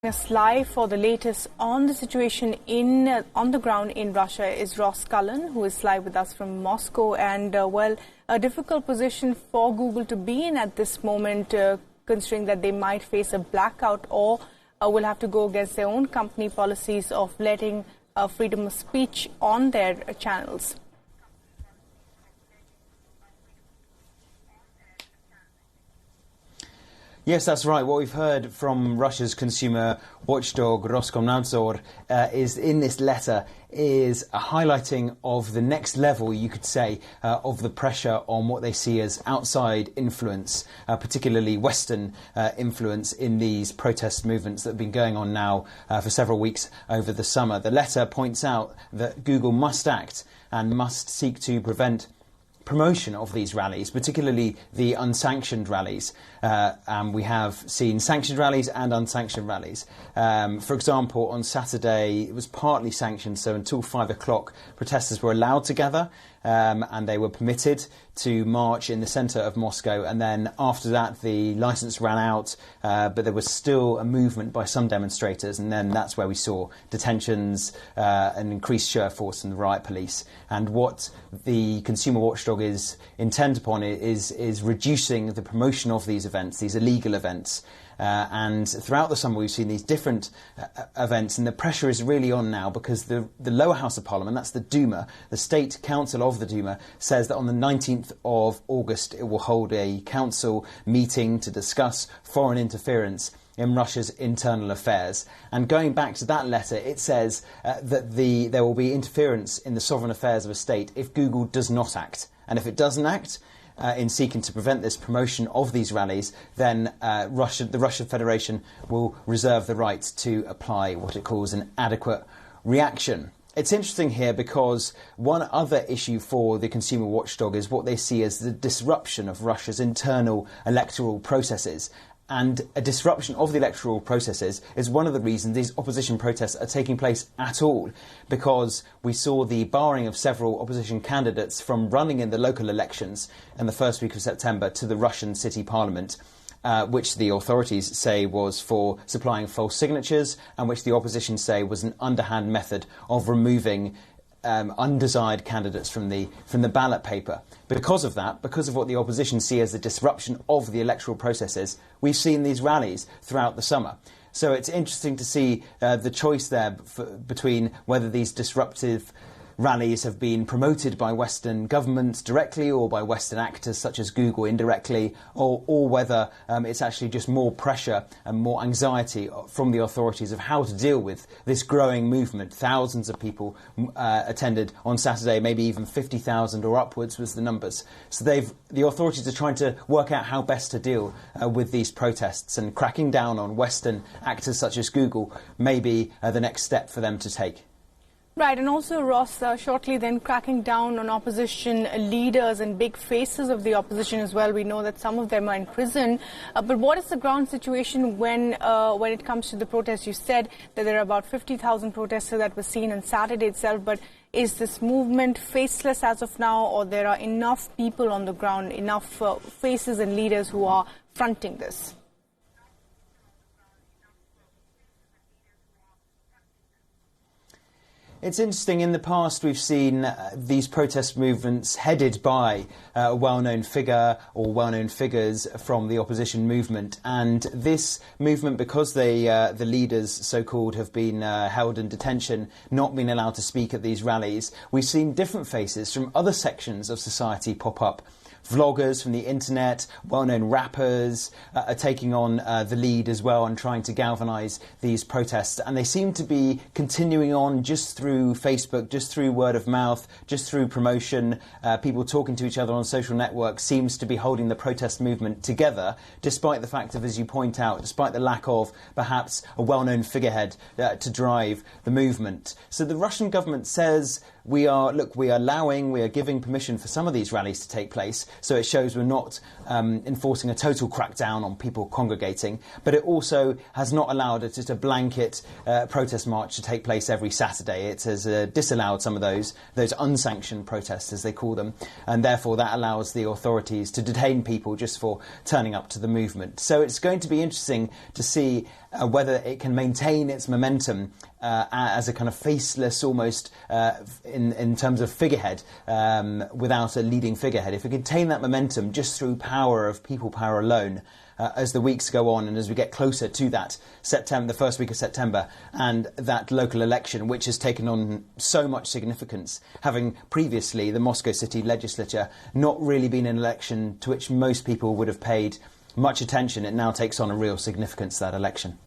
Us live for the latest on the situation on the ground in Russia is Ross Cullen, who is live with us from Moscow. And a difficult position for Google to be in at this moment, considering that they might face a blackout or will have to go against their own company policies of letting freedom of speech on their channels. Yes, that's right. What we've heard from Russia's consumer watchdog Roskomnadzor is in this letter is a highlighting of the next level, you could say, of the pressure on what they see as outside influence, particularly Western influence in these protest movements that have been going on now for several weeks over the summer. The letter points out that Google must act and must seek to prevent promotion of these rallies, particularly the unsanctioned rallies. And we have seen sanctioned rallies and unsanctioned rallies. For example, on Saturday, it was partly sanctioned, so until 5 o'clock, protesters were allowed to gather and they were permitted to march in the centre of Moscow. And then after that, the licence ran out, but there was still a movement by some demonstrators. And then that's where we saw detentions, an increased show of force from the riot police. And what the consumer watchdog is intent upon is reducing the promotion of these events, these illegal events. And throughout the summer, we've seen these different events, and the pressure is really on now because the lower house of parliament, that's the Duma, the state council of the Duma, says that on the 19th of August it will hold a council meeting to discuss foreign interference in Russia's internal affairs. And going back to that letter, it says that there will be interference in the sovereign affairs of a state if Google does not act. And if it doesn't act, in seeking to prevent this promotion of these rallies, then the Russian Federation will reserve the right to apply what it calls an adequate reaction. It's interesting here because one other issue for the consumer watchdog is what they see as the disruption of Russia's internal electoral processes. And a disruption of the electoral processes is one of the reasons these opposition protests are taking place at all, because we saw the barring of several opposition candidates from running in the local elections in the first week of September to the Russian city parliament, which the authorities say was for supplying false signatures and which the opposition say was an underhand method of removing undesired candidates from the ballot paper. Because of that, because of what the opposition see as the disruption of the electoral processes, we've seen these rallies throughout the summer. So it's interesting to see the choice there between whether these disruptive rallies have been promoted by Western governments directly or by Western actors such as Google indirectly, or whether it's actually just more pressure and more anxiety from the authorities of how to deal with this growing movement. Thousands of people attended on Saturday, maybe even 50,000 or upwards was the numbers. So the authorities are trying to work out how best to deal with these protests, and cracking down on Western actors such as Google may be the next step for them to take. Right, and also, Ross, shortly then cracking down on opposition leaders and big faces of the opposition as well. We know that some of them are in prison. But what is the ground situation when it comes to the protests? You said that there are about 50,000 protesters that were seen on Saturday itself, but is this movement faceless as of now, or there are enough people on the ground, enough faces and leaders who are fronting this? It's interesting, in the past we've seen these protest movements headed by a well-known figure or well-known figures from the opposition movement. And this movement, because the leaders, so-called, have been held in detention, not been allowed to speak at these rallies, we've seen different faces from other sections of society pop up. Vloggers from the internet, well-known rappers are taking on the lead as well and trying to galvanise these protests. And they seem to be continuing on just through Facebook, just through word of mouth, just through promotion. People talking to each other on social networks seems to be holding the protest movement together, despite the fact of, as you point out, despite the lack of perhaps a well-known figurehead to drive the movement. So the Russian government says, we are giving permission for some of these rallies to take place, so it shows we're not enforcing a total crackdown on people congregating, but it also has not allowed it just a blanket protest march to take place every Saturday. It has disallowed some of those unsanctioned protests, as they call them, and therefore that allows the authorities to detain people just for turning up to the movement. So it's going to be interesting to see whether it can maintain its momentum as a kind of faceless, almost in terms of figurehead, without a leading figurehead. If it can contain that momentum just through power of people power alone, as the weeks go on and as we get closer to that September, the first week of September, and that local election, which has taken on so much significance, having previously the Moscow City Legislature not really been an election to which most people would have paid much attention, it now takes on a real significance, that election.